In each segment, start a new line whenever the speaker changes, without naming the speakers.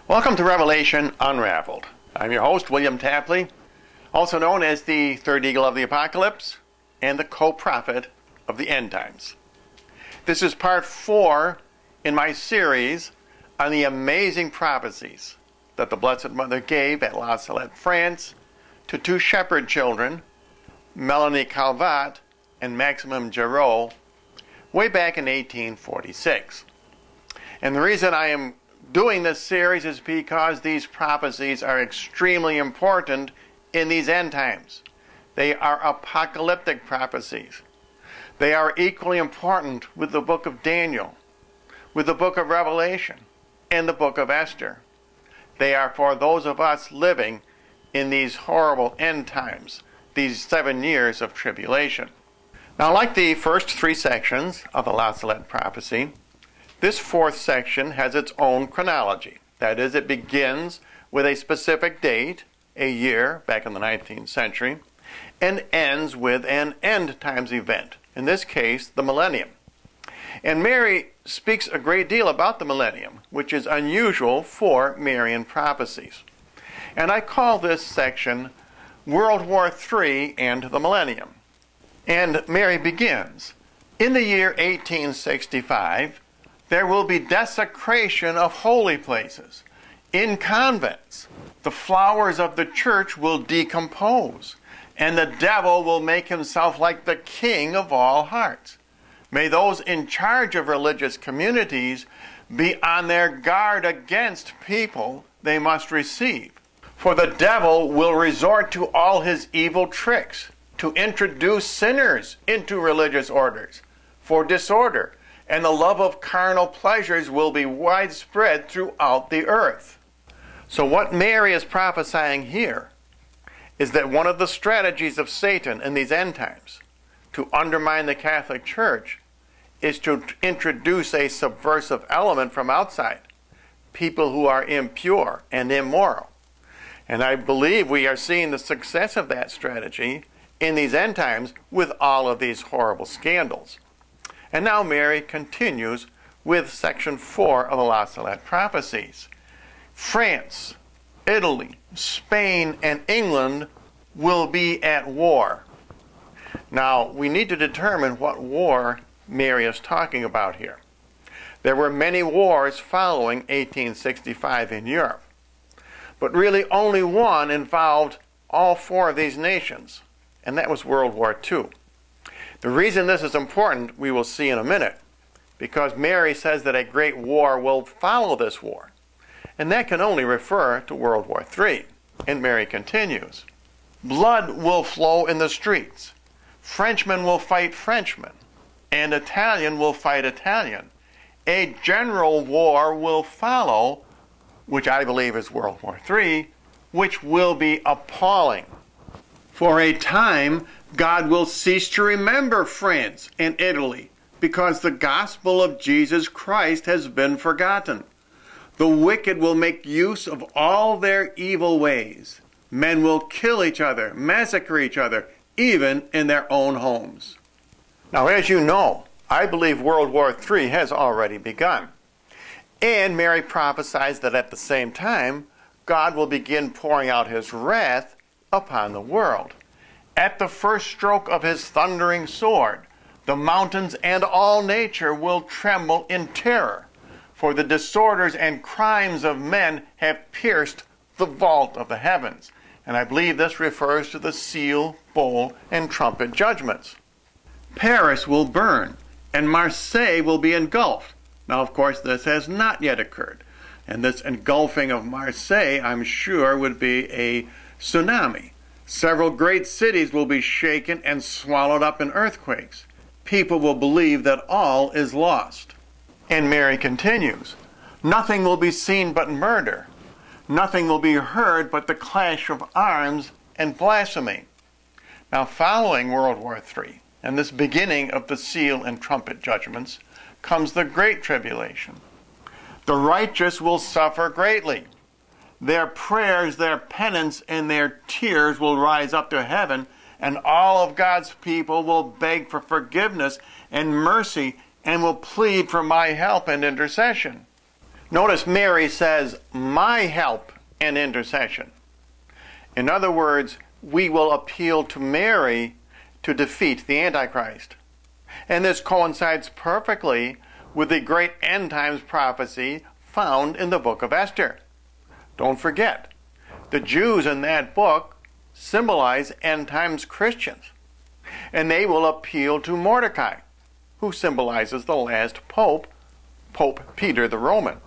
Welcome to Revelation Unraveled. I'm your host, William Tapley, also known as the Third Eagle of the Apocalypse and the co-prophet of the end times. This is part 4 in my series on the amazing prophecies that the Blessed Mother gave at La Salette, France, to two shepherd children, Melanie Calvat and Maximum Giraud, way back in 1846. And the reason I am doing this series is because these prophecies are extremely important in these end times. They are apocalyptic prophecies. They are equally important with the book of Daniel, with the book of Revelation, and the book of Esther. They are for those of us living in these horrible end times, these 7 years of tribulation. Now, like the first 3 sections of the La Salette prophecy, this 4th section has its own chronology. That is, it begins with a specific date, a year, back in the 19th century, and ends with an end times event, in this case, the Millennium. And Mary speaks a great deal about the Millennium, which is unusual for Marian prophecies. And I call this section World War III and the Millennium. And Mary begins, "In the year 1865, there will be desecration of holy places. In convents, the flowers of the church will decompose, and the devil will make himself like the king of all hearts. May those in charge of religious communities be on their guard against people they must receive. For the devil will resort to all his evil tricks to introduce sinners into religious orders for disorder, and the love of carnal pleasures will be widespread throughout the earth." So what Mary is prophesying here is that one of the strategies of Satan in these end times to undermine the Catholic Church is to introduce a subversive element from outside, people who are impure and immoral. And I believe we are seeing the success of that strategy in these end times with all of these horrible scandals. And now Mary continues with section 4 of the La Salette prophecies. France, Italy, Spain, and England will be at war. Now, we need to determine what war Mary is talking about here. There were many wars following 1865 in Europe, but really only one involved all 4 of these nations, and that was World War II. The reason this is important, we will see in a minute, because Mary says that a great war will follow this war, and that can only refer to World War III. And Mary continues, "Blood will flow in the streets. Frenchmen will fight Frenchmen, and Italian will fight Italian. A general war will follow," which I believe is World War III, "which will be appalling. For a time, God will cease to remember France and Italy because the gospel of Jesus Christ has been forgotten. The wicked will make use of all their evil ways. Men will kill each other, massacre each other, even in their own homes." Now, as you know, I believe World War III has already begun. And Mary prophesies that at the same time, God will begin pouring out his wrath upon the world. At the first stroke of his thundering sword, the mountains and all nature will tremble in terror, for the disorders and crimes of men have pierced the vault of the heavens. And I believe this refers to the seal, bowl, and trumpet judgments. Paris will burn, and Marseille will be engulfed. Now, of course, this has not yet occurred. And this engulfing of Marseille, I'm sure, would be a tsunami. Several great cities will be shaken and swallowed up in earthquakes. People will believe that all is lost. And Mary continues, "Nothing will be seen but murder. Nothing will be heard but the clash of arms and blasphemy." Now, following World War III, and this beginning of the seal and trumpet judgments, comes the Great Tribulation. The righteous will suffer greatly. Their prayers, their penance, and their tears will rise up to heaven, and all of God's people will beg for forgiveness and mercy and will plead for my help and intercession. Notice Mary says, my help and intercession. In other words, we will appeal to Mary to defeat the Antichrist. And this coincides perfectly with the great end times prophecy found in the book of Esther. Don't forget, the Jews in that book symbolize end times Christians. And they will appeal to Mordecai, who symbolizes the last pope, Pope Peter the Roman,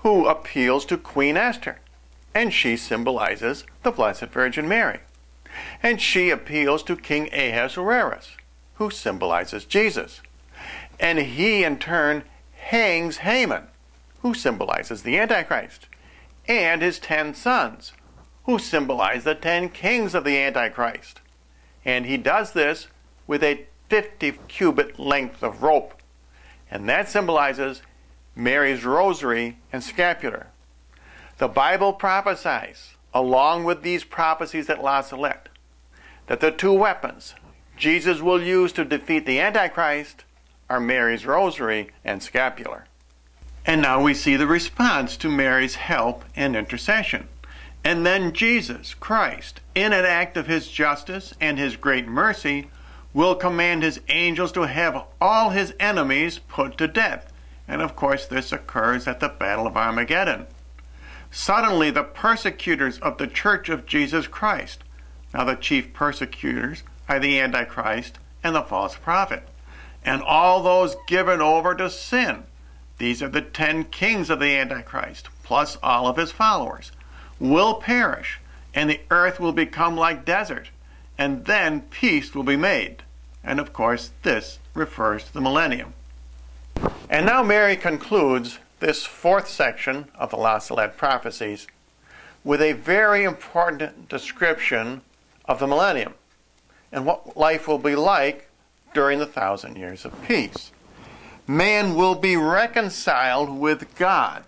who appeals to Queen Esther, and she symbolizes the Blessed Virgin Mary. And she appeals to King Ahasuerus, who symbolizes Jesus. And he in turn hangs Haman, who symbolizes the Antichrist, and his 10 sons, who symbolize the 10 kings of the Antichrist. And he does this with a 50-cubit length of rope. And that symbolizes Mary's rosary and scapular. The Bible prophesies, along with these prophecies at La Salette, that the 2 weapons Jesus will use to defeat the Antichrist are Mary's rosary and scapular. And now we see the response to Mary's help and intercession. And then Jesus Christ, in an act of his justice and his great mercy, will command his angels to have all his enemies put to death. And of course this occurs at the Battle of Armageddon. Suddenly the persecutors of the Church of Jesus Christ, now the chief persecutors are the Antichrist and the false prophet, and all those given over to sin, these are the 10 kings of the Antichrist, plus all of his followers, will perish, and the earth will become like desert, and then peace will be made. And of course this refers to the millennium. And now Mary concludes this 4th section of the La Salette prophecies with a very important description of the millennium and what life will be like during the 1,000 years of peace. Man will be reconciled with God.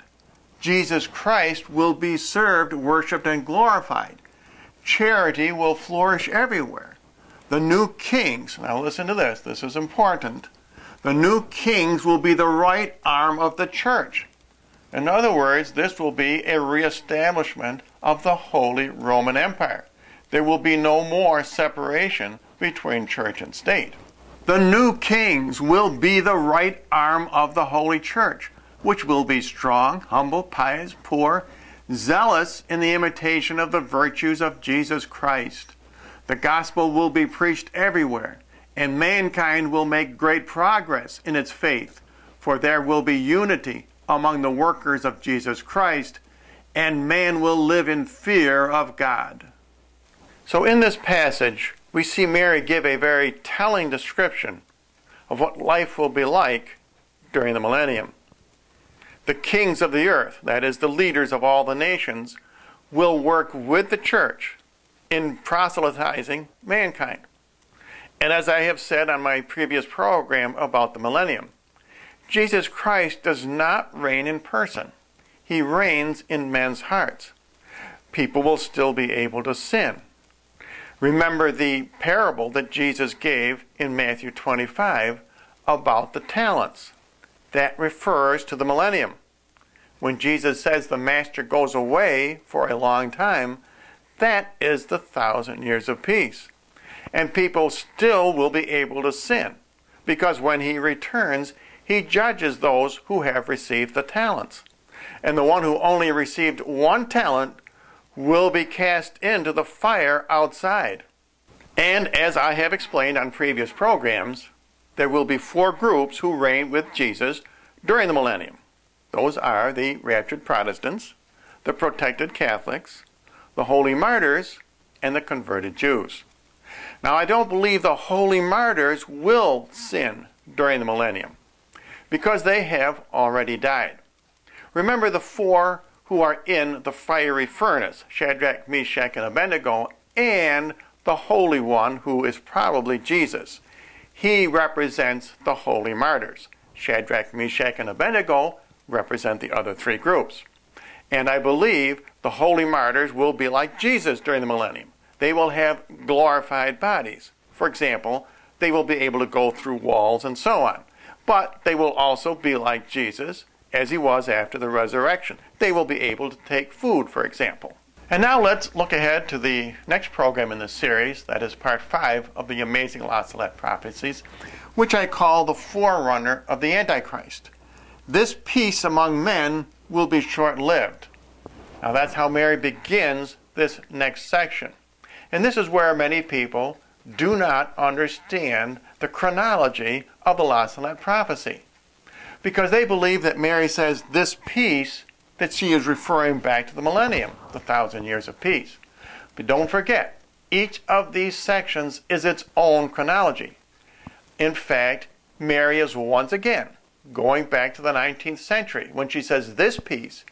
Jesus Christ will be served, worshipped, and glorified. Charity will flourish everywhere. The new kings, now listen to this, this is important. The new kings will be the right arm of the church. In other words, this will be a reestablishment of the Holy Roman Empire. There will be no more separation between church and state. The new kings will be the right arm of the Holy Church, which will be strong, humble, pious, poor, zealous in the imitation of the virtues of Jesus Christ. The gospel will be preached everywhere, and mankind will make great progress in its faith, for there will be unity among the workers of Jesus Christ, and man will live in fear of God. So in this passage, we see Mary give a very telling description of what life will be like during the millennium. The kings of the earth, that is, the leaders of all the nations, will work with the church in proselytizing mankind. And as I have said on my previous program about the millennium, Jesus Christ does not reign in person. He reigns in men's hearts. People will still be able to sin. Remember the parable that Jesus gave in Matthew 25 about the talents. That refers to the millennium. When Jesus says the master goes away for a long time, that is the 1,000 years of peace. And people still will be able to sin, because when he returns, he judges those who have received the talents. And the one who only received 1 talent will be cast into the fire outside. And as I have explained on previous programs, there will be 4 groups who reign with Jesus during the millennium. Those are the raptured Protestants, the protected Catholics, the holy martyrs, and the converted Jews. Now, I don't believe the holy martyrs will sin during the millennium, because they have already died. Remember the 4 who are in the fiery furnace, Shadrach, Meshach, and Abednego, and the Holy One, who is probably Jesus. He represents the holy martyrs. Shadrach, Meshach, and Abednego represent the other 3 groups. And I believe the holy martyrs will be like Jesus during the millennium. They will have glorified bodies. For example, they will be able to go through walls and so on. But they will also be like Jesus as he was after the resurrection. They will be able to take food, for example. And now let's look ahead to the next program in this series, that is part 5 of the amazing La Salette prophecies, which I call the forerunner of the Antichrist. This peace among men will be short-lived. Now that's how Mary begins this next section. And this is where many people do not understand the chronology of the La Salette prophecy, because they believe that Mary says this peace, that she is referring back to the millennium, the 1,000 years of peace. But don't forget, each of these sections is its own chronology. In fact, Mary is once again going back to the 19th century. When she says this peace,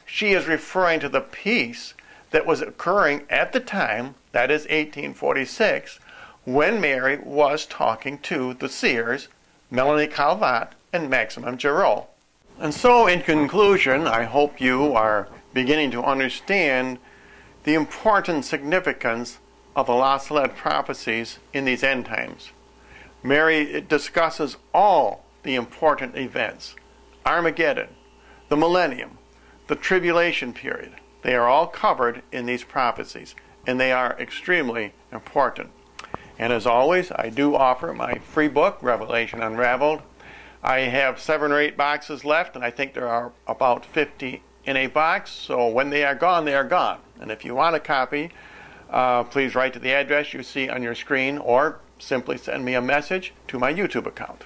she is referring to the peace that was occurring at the time, that is 1846, when Mary was talking to the seers, Melanie Calvat and Maximum Giraud. And so, in conclusion, I hope you are beginning to understand the important significance of the La Salette prophecies in these end times. Mary discusses all the important events: Armageddon, the millennium, the tribulation period. They are all covered in these prophecies, and they are extremely important. And as always, I do offer my free book, Revelation Unraveled. I have 7 or 8 boxes left, and I think there are about 50 in a box, so when they are gone, they are gone. And if you want a copy, please write to the address you see on your screen, or simply send me a message to my YouTube account.